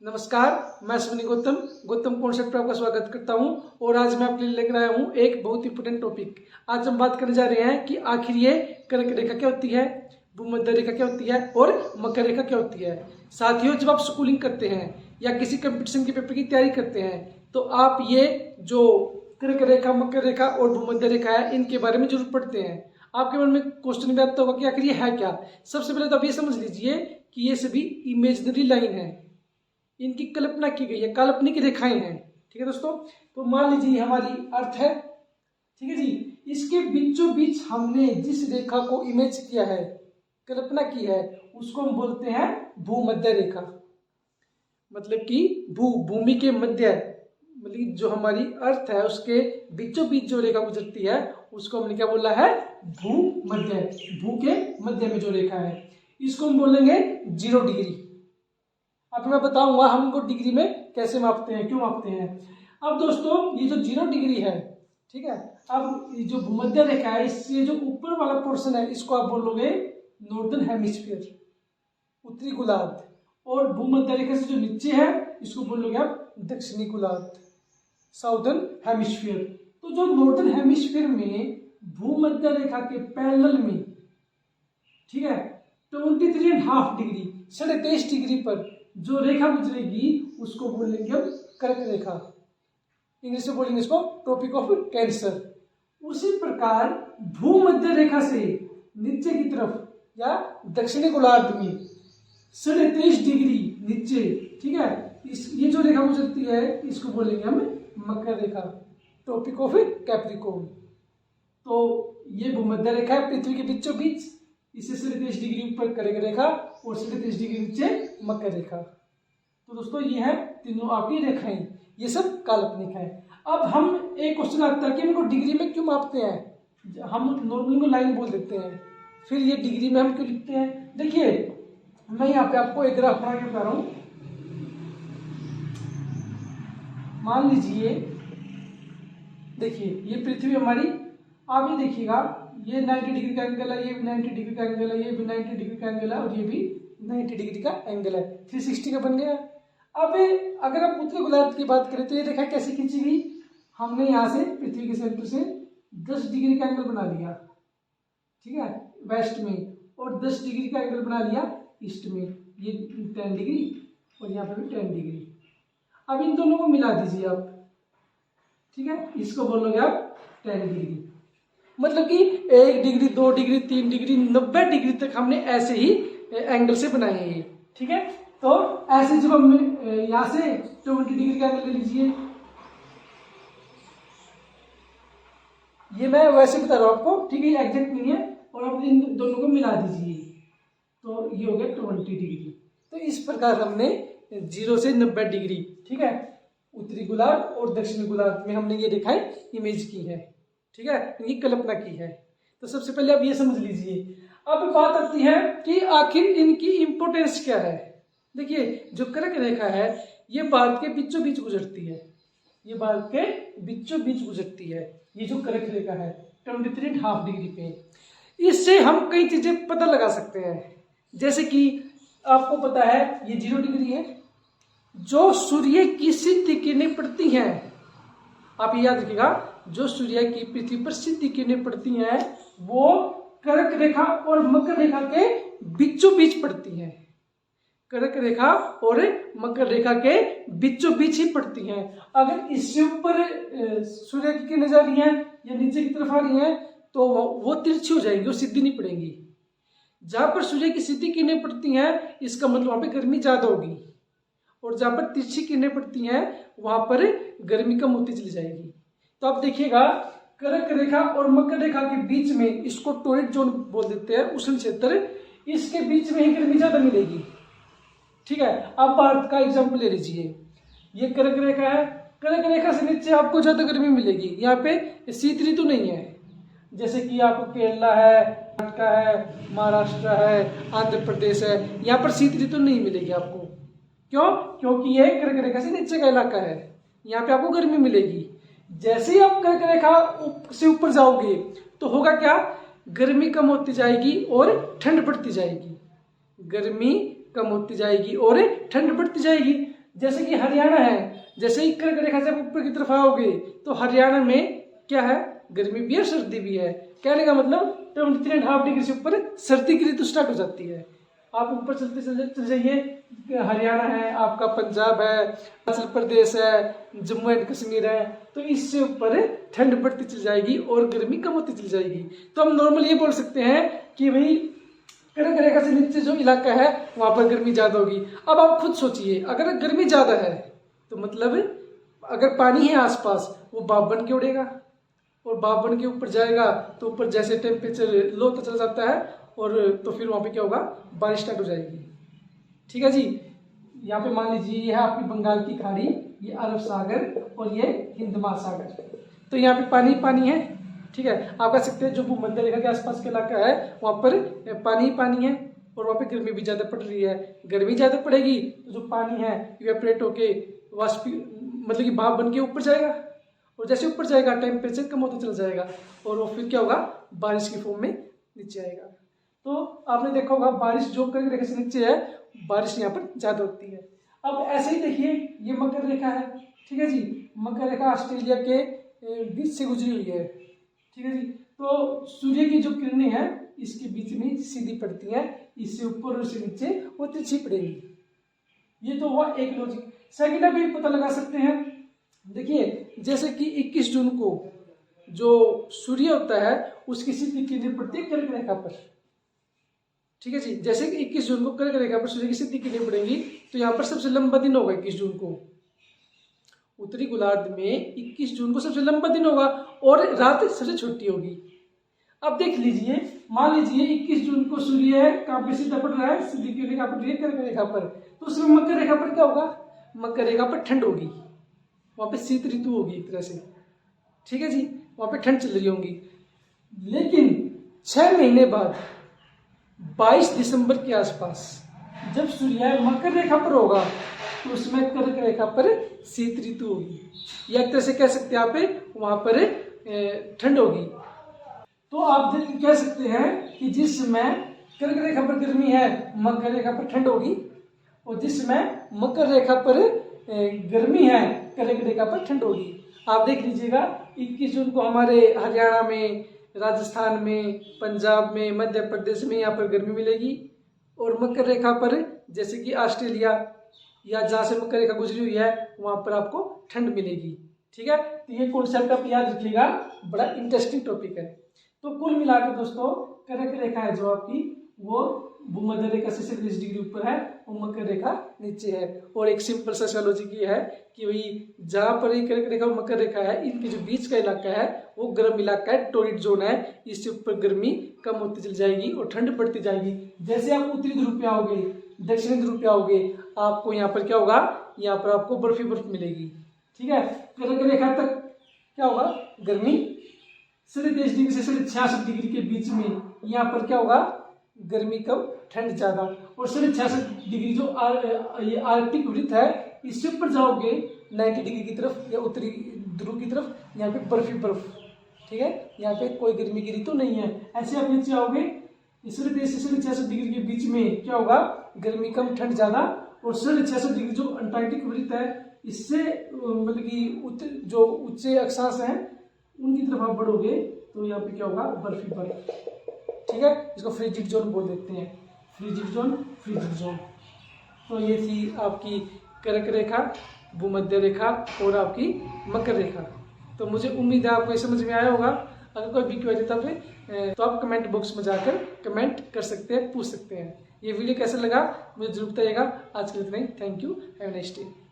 नमस्कार, मैं अश्विनी गौतम कॉन्सेप्ट पर आपका स्वागत करता हूं। और आज मैं आपके लिए लेकर आया हूं एक बहुत इंपोर्टेंट टॉपिक। आज हम बात करने जा रहे हैं कि आखिर ये कर्क रेखा क्या होती है, भूमध्य रेखा क्या होती है और मकर रेखा क्या होती है। साथियों, जब आप स्कूलिंग करते हैं या किसी कंपटीशन के पेपर की तैयारी करते हैं तो आप ये जो कर्क रेखा, मकर रेखा और भूमध्य रेखा है, इनके बारे में जरूर पढ़ते हैं। आपके मन में क्वेश्चन भी आता होगा कि आखिर ये है क्या। सबसे पहले तो आप ये समझ लीजिए कि ये सभी इमेजिनरी लाइन है, इनकी कल्पना की गई है, काल्पनिक रेखाएं हैं। ठीक है दोस्तों, तो मान लीजिए हमारी अर्थ है, ठीक है जी। इसके बीचों बीच हमने जिस रेखा को इमेज किया है, कल्पना की है, उसको हम बोलते हैं भूमध्य रेखा। मतलब कि भूमि के मध्य, मतलब जो हमारी अर्थ है उसके बीचों बीच जो रेखा गुजरती है उसको हमने क्या बोला है, भूमध्य। भू के मध्य में जो रेखा है इसको हम बोलेंगे 0 डिग्री। अब मैं बताऊंगा हम इनको डिग्री में कैसे मापते हैं, क्यों मापते हैं। अब दोस्तों ये जो 0 डिग्री है, ठीक है, अब ये जो भूमध्य रेखा है इससे जो ऊपर वाला पोर्शन है इसको आप बोलोगे नॉर्दर्न हेमिस्फीयर, उत्तरी गोलार्ध। और भूमध्य रेखा से जो नीचे है इसको बोलोगे आप दक्षिणी गोलार्ध, साउदर्न हेमिस्फीयर। तो जो नॉर्दर्न हेमिस्फीयर में भूमध्य रेखा के पैरेलल में, ठीक है, 23.5 डिग्री, 23.5 डिग्री पर जो रेखा गुजरेगी उसको बोलेंगे हम कर्क रेखा। इंग्लिश में बोलेंगे इसको ट्रॉपिक ऑफ कैंसर। उसी प्रकार भूमध्य रेखा से नीचे की तरफ या दक्षिणी गोलार्ध में 23.5 डिग्री नीचे, ठीक है, ये जो रेखा गुजरती है इसको बोलेंगे हम मकर रेखा, ट्रॉपिक ऑफ कैप्रिकॉर्न। तो ये भूमध्य रेखा है पृथ्वी के बीचों बीच, इससे 23.5 डिग्री ऊपर कर्क रेखा और 23.5 डिग्री नीचे मकर रेखा। तो दोस्तों ये है तीनों आपकी रेखाएं, ये सब काल्पनिक है। अब हम एक क्वेश्चन आता है कि इनको डिग्री में क्यों मापते हैं। हम नॉर्मली को लाइन बोल देते हैं, फिर ये डिग्री में हम क्यों लिखते हैं। देखिए मैं यहाँ पे आपको एक ग्राफ बना के बता रहा हूँ। मान लीजिए, देखिए ये पृथ्वी हमारी, आप ये देखिएगा ये 90 डिग्री का एंगल है, ये भी 90 डिग्री का एंगल है, ये भी 90 डिग्री का एंगल है और ये भी 90 डिग्री का एंगल है, 360 का बन गया। अब अगर आप उत्तरी गोलार्ध की बात करें तो ये रेखा कैसे खींची गई, हमने यहाँ से पृथ्वी के सेंटर से 10 डिग्री का एंगल बना लिया, ठीक है, वेस्ट में, और 10 डिग्री का एंगल बना लिया ईस्ट में, ये 10 डिग्री और यहाँ पे भी 10 डिग्री। अब इन दोनों को मिला दीजिए आप, ठीक है, इसको बोलोगे आप 10 डिग्री। मतलब कि 1 डिग्री, 2 डिग्री, 3 डिग्री, 90 डिग्री तक हमने ऐसे ही एंगल से बनाए हैं, ठीक है। तो ऐसे जब हम यहां से 20 डिग्री का एंगल ले लीजिए, ये मैं वैसे बता रहा हूं आपको, ठीक है, एग्जैक्ट नहीं है, और आप इन दोनों को मिला दीजिए तो ये हो गया 20 डिग्री। तो इस प्रकार हमने 0 से 90 डिग्री, ठीक है, उत्तरी गोलार्ध और दक्षिणी गोलार्ध में हमने ये रेखाएं इमेज की है, ठीक है, इनकी कल्पना की है। तो सबसे पहले आप ये समझ लीजिए। अब बात आती है कि आखिर इनकी इंपोर्टेंस क्या है। देखिए जो कर्क रेखा है ये भारत के बीचों बीच गुजरती है, ये भारत के बीचों बीच गुजरती है, ये जो कर्क रेखा है 23.5 डिग्री पे। इससे हम कई चीजें पता लगा सकते हैं, जैसे कि आपको पता है ये 0 डिग्री है, जो सूर्य की सीधी किरणें पड़ती हैं, आप याद रखिएगा, जो सूर्य की पृथ्वी पर सीधी किरणें पड़ती हैं वो कर्क रेखा और मकर रेखा के बीचों बीच पड़ती हैं। कर्क रेखा और मकर रेखा के बीचों बीच ही पड़ती हैं। अगर इससे ऊपर सूर्य की किरणें जा रही हैं या नीचे की तरफ आ रही हैं तो वो तिरछी हो जाएंगी, वो सीधी नहीं पड़ेंगी। जहां पर सूर्य की सीधी किरणें पड़ती हैं इसका मतलब वहां पे गर्मी ज्यादा होगी, और जहां पर तिरछी किरणें पड़ती हैं वहां पर गर्मी कम होती चली जाएगी। तो आप देखिएगा कर्क रेखा और मकर रेखा के बीच में, इसको टॉरॉइड जोन बोल देते हैं, उष्ण क्षेत्र, इसके बीच में ही गर्मी ज्यादा मिलेगी, ठीक है। आप भारत का एग्जाम्पल ले लीजिए, ये कर्क रेखा है, कर्क रेखा से नीचे आपको ज्यादा गर्मी मिलेगी, यहाँ पे शीत ऋतु नहीं है। जैसे कि आपको केरला है, कर्नाटक है, महाराष्ट्र है, आंध्र प्रदेश है, यहाँ पर शीत ऋतु नहीं मिलेगी आपको। क्यों? क्योंकि ये कर्क रेखा से नीचे का इलाका है, यहाँ पे आपको गर्मी मिलेगी। जैसे ही आप कर्क रेखा से ऊपर जाओगे तो होगा क्या, गर्मी कम होती जाएगी और ठंड बढ़ती जाएगी, गर्मी कम होती जाएगी और ठंड बढ़ती जाएगी। जैसे कि हरियाणा है, जैसे ही कर्क रेखा से ऊपर की तरफ आओगे तो हरियाणा में क्या है, गर्मी भी है सर्दी भी है। कहने का मतलब 23.5 डिग्री से ऊपर सर्दी की ऋतु स्टार्ट हो जाती है। आप ऊपर चल जाइए, हरियाणा है आपका, पंजाब है, हिमाचल प्रदेश है, जम्मू एंड कश्मीर है, तो इससे ऊपर ठंड बढ़ती चली जाएगी और गर्मी कम होती चली जाएगी। तो हम नॉर्मली ये बोल सकते हैं कि भाई कर्क रेखा से नीचे जो इलाका है वहां पर गर्मी ज्यादा होगी। अब आप खुद सोचिए, अगर गर्मी ज्यादा है तो मतलब अगर पानी है आसपास, वो भाप बन के उड़ेगा और भाप बन के ऊपर जाएगा, तो ऊपर जैसे टेम्परेचर लो तो चला जाता है और तो फिर वहां पे क्या होगा, बारिश स्टार्ट हो जाएगी। ठीक है जी। यहाँ पे मान लीजिए ये है आपकी बंगाल की खाड़ी, ये अरब सागर और ये हिंद महासागर, तो यहाँ पे पानी पानी है। ठीक है, आप कह सकते हैं जो भूमध्य रेखा के आसपास का इलाका है वहां पर पानी ही पानी है और वहां पे गर्मी भी ज्यादा पड़ रही है। गर्मी ज्यादा पड़ेगी तो जो पानी है इवेपोरेट होके मतलब कि भाप बन के ऊपर जाएगा और जैसे ऊपर जाएगा टेम्परेचर कम होता चला जाएगा और वो फिर क्या होगा, बारिश की फॉर्म में नीचे आएगा। तो आपने देखा होगा बारिश जो कर्क रेखा से नीचे है, बारिश यहाँ पर ज्यादा होती है। अब ऐसे ही देखिए, ये मकर रेखा है। ठीक है जी, मकर रेखा ऑस्ट्रेलिया के बीच से गुजरी हुई है। ठीक है जी, तो सूर्य की जो किरणें हैं इसके बीच में सीधी पड़ती हैं, इससे ऊपर और इससे नीचे वो तिरछी पड़ेगी। ये तो हुआ एक लॉजिक। सेकंड आप ये पता लगा सकते हैं, देखिए जैसे कि 21 जून को जो सूर्य होता है उसकी सीधी किरणें पड़ती है कर्क रेखा पर। ठीक है जी, जैसे कि 21 जून को कर्क रेखा पर सूर्य की सीधी किरणें पड़ेंगी तो यहाँ पर सबसे लंबा दिन होगा 21 जून को। उत्तरी गोलार्ध में 21 जून को सबसे लंबा दिन होगा और रात सबसे छोटी होगी। अब देख लीजिए, मान लीजिए 21 जून को सूर्य कहाँ पे सीधा पड़ रहा है, सीधी किरणें कहाँ पड़ रही है, कर्क रेखा पर, तो उसमें मकर रेखा पर क्या होगा, मकर रेखा पर ठंड होगी, वहां पे शीत ऋतु होगी एक तरह से। ठीक है जी, वहां पे ठंड चल रही होगी। लेकिन 6 महीने बाद 22 दिसंबर के आसपास जब सूर्य मकर रेखा पर होगा तो उसमें कर्क रेखा पर शीत ऋतु होगी, या एक तरह से कह सकते हैं आप वहां पर ठंड होगी। तो आप कह सकते हैं कि जिस समय कर्क रेखा पर गर्मी है मकर रेखा पर ठंड होगी, और जिस समय मकर रेखा पर गर्मी है कर्क रेखा पर ठंड होगी। आप देख लीजिएगा 21 जून को हमारे हरियाणा में, राजस्थान में, पंजाब में, मध्य प्रदेश में यहाँ पर गर्मी मिलेगी, और मकर रेखा पर जैसे कि ऑस्ट्रेलिया या जहाँ से मकर रेखा गुजरी हुई है वहां पर आपको ठंड मिलेगी। ठीक है, तो ये कॉन्सेप्ट आप याद रखिएगा, बड़ा इंटरेस्टिंग टॉपिक है। तो कुल मिलाकर दोस्तों कर्क रेखा है जो आपकी, वो भूमध्य रेखा से 37 डिग्री ऊपर है और मकर रेखा नीचे है। और एक सिंपल सोशियोलॉजी की है कि भाई जहां पर कर्क रेखा और मकर रेखा है, इनके जो बीच का इलाका है वो गर्म इलाका है, टोरिड जोन है, इससे ऊपर गर्मी कम होती चली जाएगी और ठंड बढ़ती जाएगी। जैसे आप उत्तरी ध्रुव पे आओगे, दक्षिणी ध्रुव पे आओगे, आपको यहाँ पर क्या होगा, यहाँ पर आपको बर्फ ही बर्फ मिलेगी। ठीक है, कर्क रेखा तक क्या होगा, गर्मी 37 डिग्री से 66 डिग्री के बीच में, यहाँ पर क्या होगा, गर्मी कम ठंड ज्यादा। और 66 डिग्री जो ये आर्कटिक वृत्त है, इससे ऊपर जाओगे 90 डिग्री की तरफ या उत्तरी ध्रुव की तरफ, यहाँ पे बर्फ ही बर्फ। ठीक है, यहाँ पे कोई गर्मी की ऋतु नहीं है। ऐसे आप नीचे आओगे, 66 डिग्री के बीच में क्या होगा, गर्मी कम ठंड ज्यादा। और 66 डिग्री जो अंटार्कटिक वृत्त है, इससे मतलब कि जो उच्च अक्षांश हैं उनकी तरफ आप बढ़ोगे तो यहाँ पे क्या होगा, बर्फ ही बर्फ। ठीक है, इसको फ्रीजिड जोन बोल देते हैं, फ्रीजिड जोन, फ्रीजिड जोन। तो ये थी आपकी कर्क रेखा, भूमध्य रेखा और आपकी मकर रेखा। तो मुझे उम्मीद है आपको ये समझ में आया होगा। अगर कोई भी क्वेरी था तो आप कमेंट बॉक्स में जाकर कमेंट कर सकते हैं, पूछ सकते हैं। ये वीडियो कैसा लगा मुझे जरूर बताइएगा। आज के लिए इतना ही, thank you, have a nice day.